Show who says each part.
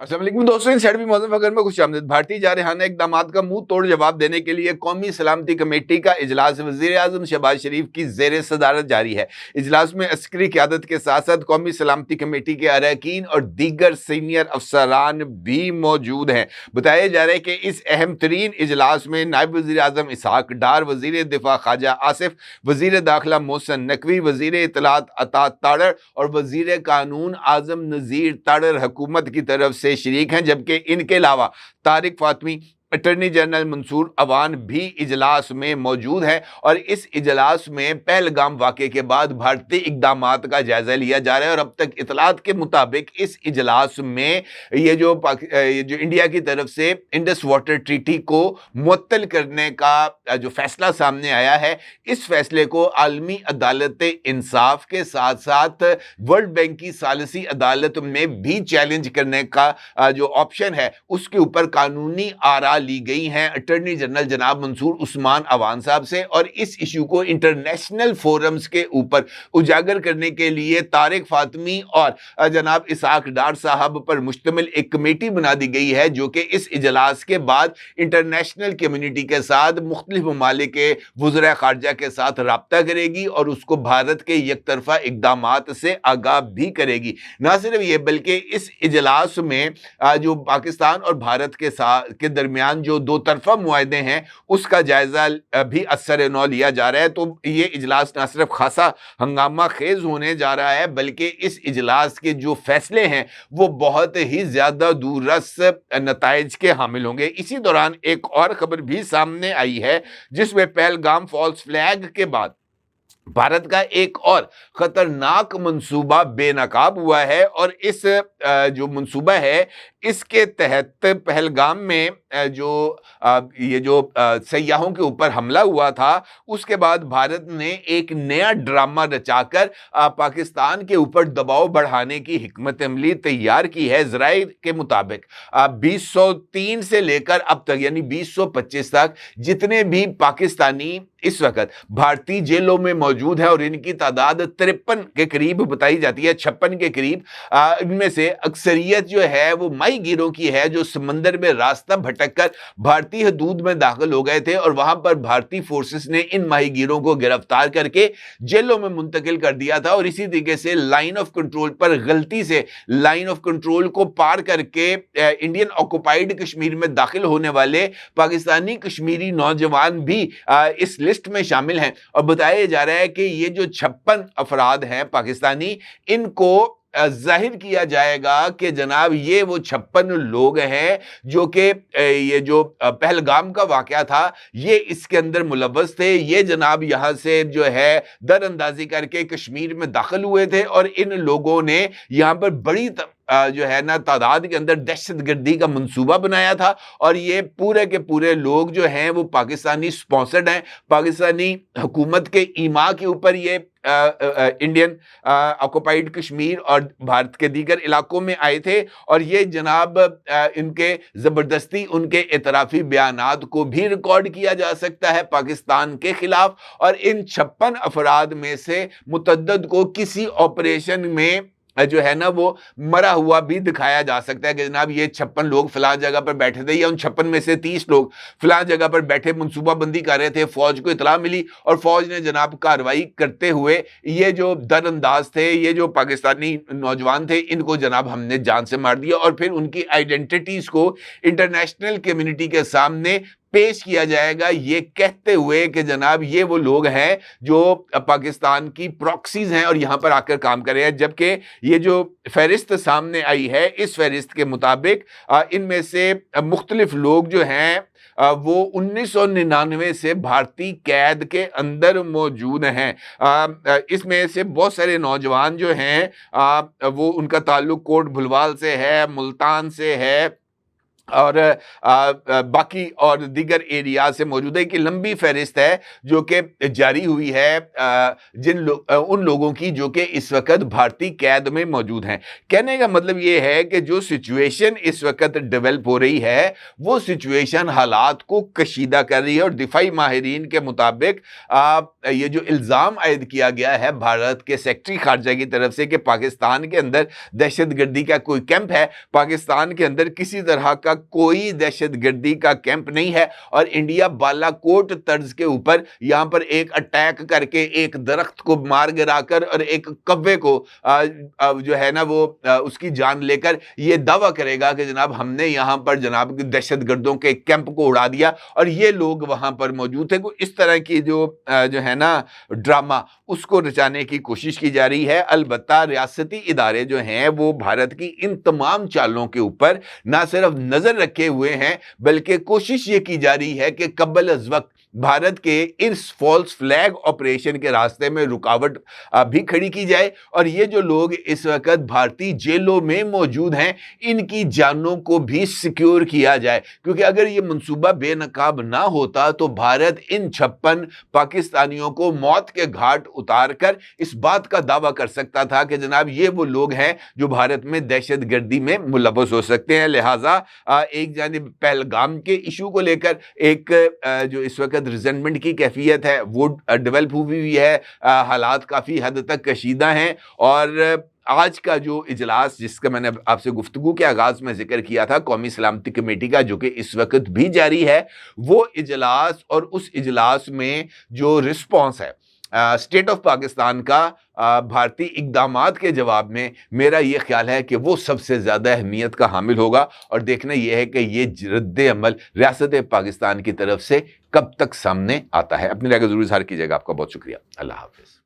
Speaker 1: अस्सलाम वालेकुम दोस्तों, इन सैड भी मौजूद फकर में खुश आमदीद। भारतीय जारहाना इकदामात का मुंह तोड़ जवाब देने के लिए कौमी सलामती कमेटी का इजलास वजीर आजम शहबाज शरीफ की जेर सदारत जारी है। इजलास में अस्करी क़यादत के साथ साथ कौमी सलामती कमेटी के अरकान और दीगर सीनियर अफसरान भी मौजूद हैं। बताया जा रहा है कि इस अहम तरीन इजलास में नायब वजीर आजम इसहाक डार, वजीर दिफा ख्वाजा आसिफ, वजीर दाखिला मोहसन नकवी, वजीर इत्तलात अता ताड़र और वजीर कानून आजम नज़ीर ताड़र हुकूमत की तरफ से शरीक हैं, जबकि इनके अलावा तारिक फातमी, अटर्नी जनरल मंसूर अवान भी इजलास में मौजूद है। और इस इजलास में पहलगाम वाक़े के बाद भारतीय इक़दामात का जायजा लिया जा रहा है। और अब तक इतलात के मुताबिक इस इजलास में ये जो इंडिया की तरफ से इंडस वाटर ट्रीटी को मुअत्तल करने का जो फैसला सामने आया है, इस फैसले को आलमी अदालत इंसाफ के साथ साथ वर्ल्ड बैंक की सालिसी अदालत में भी चैलेंज करने का जो ऑप्शन है, उसके ऊपर कानूनी आरा ली गई हैं अटर्नी जनरल जनाब मंसूर उस्मान अवान साहब से। और इस इशू को इंटरनेशनल फोरम्स के ऊपर उजागर करने के लिए तारिक फातमी और जनाब इसहाक डार साहब पर मुश्तमिल एक कमेटी बना दी गई है, जो कि इस इजलास के बाद इंटरनेशनल कम्युनिटी के साथ मुख्तलिफ ममालिक के वज़ीर ख़ारजा के साथ रब्ता करेगी और उसको भारत के यकतरफा इक़दामात से आगाह भी करेगी। ना सिर्फ ये बल्कि इस इजलास में जो पाकिस्तान और भारत के दरमियान जो दो तरफा मुआहदे हैं, उसका जायजा भी असर नौ लिया जा रहा है। तो ये इजलास ना सिर्फ खासा हंगामा खेज होने जा रहा है, बल्कि इस इजलास के जो फैसले हैं वो बहुत ही ज्यादा दूररस नताइज के हामिल होंगे। इसी दौरान एक और खबर भी सामने आई है, जिसमें पहलगाम फॉल्स फ्लैग के बाद भारत का एक और खतरनाक मंसूबा बेनकाब हुआ है। और इस जो मंसूबा है, इसके तहत पहलगाम में ये जो सयाहों के ऊपर हमला हुआ था, उसके बाद भारत ने एक नया ड्रामा रचाकर पाकिस्तान के ऊपर दबाव बढ़ाने की हिकमत अमली तैयार की है। ज़राए के मुताबिक 2003 से लेकर अब तक यानी 2025 तक जितने भी पाकिस्तानी इस वक्त भारतीय जेलों में मौजूद है, और इनकी तादाद 53 के करीब बताई जाती है, 56 के करीब, इनमें से अक्सरियत जो है वो माही गिरों की है, जो समंदर में रास्ता भटककर भारतीय हदूद में दाखिल हो गए थे और वहां पर भारतीय फोर्सेस ने इन माही गिरों को गिरफ्तार करके जेलों में मुंतकिल कर दिया था। और इसी तरीके से लाइन ऑफ कंट्रोल पर गलती से लाइन ऑफ कंट्रोल को पार करके इंडियन ऑक्युपाइड कश्मीर में दाखिल होने वाले पाकिस्तानी कश्मीरी नौजवान भी इस लिस्ट में शामिल हैं। और बताया जा रहा है कि ये जो 56 अफराद हैं पाकिस्तानी, इनको जाहिर किया जाएगा कि जनाब ये वो 56 लोग हैं जो कि ये जो पहलगाम का वाकया था, ये इसके अंदर मुलव्वस थे। ये जनाब यहाँ से जो है दरअंदाजी करके कश्मीर में दाखिल हुए थे, और इन लोगों ने यहाँ पर बड़ी जो है ना तादाद के अंदर दहशतगर्दी का मंसूबा बनाया था। और ये पूरे के पूरे लोग जो हैं वो पाकिस्तानी स्पॉन्सर्ड हैं। पाकिस्तानी हुकूमत के ईमा के ऊपर ये इंडियन ऑक्युपाइड कश्मीर और भारत के दीगर इलाकों में आए थे, और ये जनाब इनके ज़बरदस्ती उनके एतराफ़ी बयानात को भी रिकॉर्ड किया जा सकता है पाकिस्तान के खिलाफ। और इन 56 अफराद में से मुतअद्दिद को किसी ऑपरेशन में जो है ना वो मरा हुआ भी दिखाया जा सकता है कि जनाब ये 56 लोग फलां जगह पर बैठे थे, या उन 56 में से 30 लोग फलां जगह पर बैठे मंसूबाबंदी कर रहे थे। फौज को इतला मिली और फौज ने जनाब कार्रवाई करते हुए ये जो दरअंदाज थे, ये जो पाकिस्तानी नौजवान थे, इनको जनाब हमने जान से मार दिया। और फिर उनकी आइडेंटिटीज को इंटरनेशनल कम्युनिटी के सामने पेश किया जाएगा, ये कहते हुए कि जनाब ये वो लोग हैं जो पाकिस्तान की प्रॉक्सीज हैं और यहाँ पर आकर काम कर रहे हैं। जबकि ये जो फहरिस्त सामने आई है, इस फहरिस्त के मुताबिक इनमें से मुख्तलिफ लोग जो हैं वो 1999 से भारतीय कैद के अंदर मौजूद हैं। इसमें से बहुत सारे नौजवान जो हैं वो उनका ताल्लुक कोट भुलवाल से है, मुल्तान से है, اور باقی اور دیگر ایریاز سے موجود ہے کہ لمبی فہرست ہے جو کہ جاری ہوئی ہے ان لوگوں کی جو کہ اس وقت بھارتی قید میں موجود ہیں۔ کہنے کا مطلب یہ ہے کہ جو سچویشن اس وقت ڈیولپ ہو رہی ہے وہ سچویشن حالات کو کشیدہ کر رہی ہے، اور دفاعی ماہرین کے مطابق یہ جو الزام عائد کیا گیا ہے بھارت کے سیکرٹری خارجہ کی طرف سے کہ پاکستان کے اندر دہشت گردی کا کوئی کیمپ ہے، پاکستان کے اندر کسی طرح کا کوئی دہشت گردی کا کیمپ نہیں ہے، اور انڈیا بالا کوٹ طرز کے اوپر یہاں پر ایک اٹیک کر کے ایک درخت کو مار گرا کر اور ایک کوے کو جو ہے نا وہ اس کی جان لے کر یہ دعویٰ کرے گا کہ جناب ہم نے یہاں پر جناب دہشت گردوں کے کیمپ کو اڑا دیا اور یہ لوگ وہاں پر موجود تھے۔ کوئی اس طرح کی جو ہے نا ڈرامہ اس کو رچانے کی کوشش کی جا رہی ہے۔ البتہ ریاستی ادارے جو ہیں وہ بھارت کی ان تمام چالوں کے اوپر نہ صرف نظر رکھے ہوئے ہیں بلکہ کوشش یہ کی جا رہی ہے کہ قبل از وقت بھارت کے اس فالس فلیگ آپریشن کے راستے میں رکاوٹ بھی کھڑی کی جائے، اور یہ جو لوگ اس وقت بھارتی جیلوں میں موجود ہیں ان کی جانوں کو بھی سیکیور کیا جائے، کیونکہ اگر یہ منصوبہ بے نقاب نہ ہوتا تو بھارت ان 56 پاکستانیوں کو موت کے گھاٹ اتار کر اس بات کا دعویٰ کر سکتا تھا کہ جناب یہ وہ لوگ ہیں جو بھارت میں دہشت گردی میں ملوث ہو سکتے ہیں۔ لہٰذا ایک جانب پہلگام کے ایشو کو لے کر ایک جو اس وقت ریزنٹمنٹ کی کیفیت ہے وہ ڈیولپ ہوئی ہے، حالات کافی حد تک کشیدہ ہیں، اور آج کا جو اجلاس جس کا میں نے آپ سے گفتگو کے آغاز میں ذکر کیا تھا قومی سلامتی کمیٹی کا جو کہ اس وقت بھی جاری ہے، وہ اجلاس اور اس اجلاس میں جو رسپانس ہے اسٹیٹ آف پاکستان کا بھارتی اقدامات کے جواب میں، میرا یہ خیال ہے کہ وہ سب سے زیادہ اہمیت کا حامل ہوگا، اور دیکھنا یہ ہے کہ یہ رد عمل ریاست پاکستان کی طرف سے کب تک سامنے آتا ہے۔ اپنی رائے کو ضرور اظہار کیجیے گا۔ آپ کا بہت شکریہ۔ اللہ حافظ۔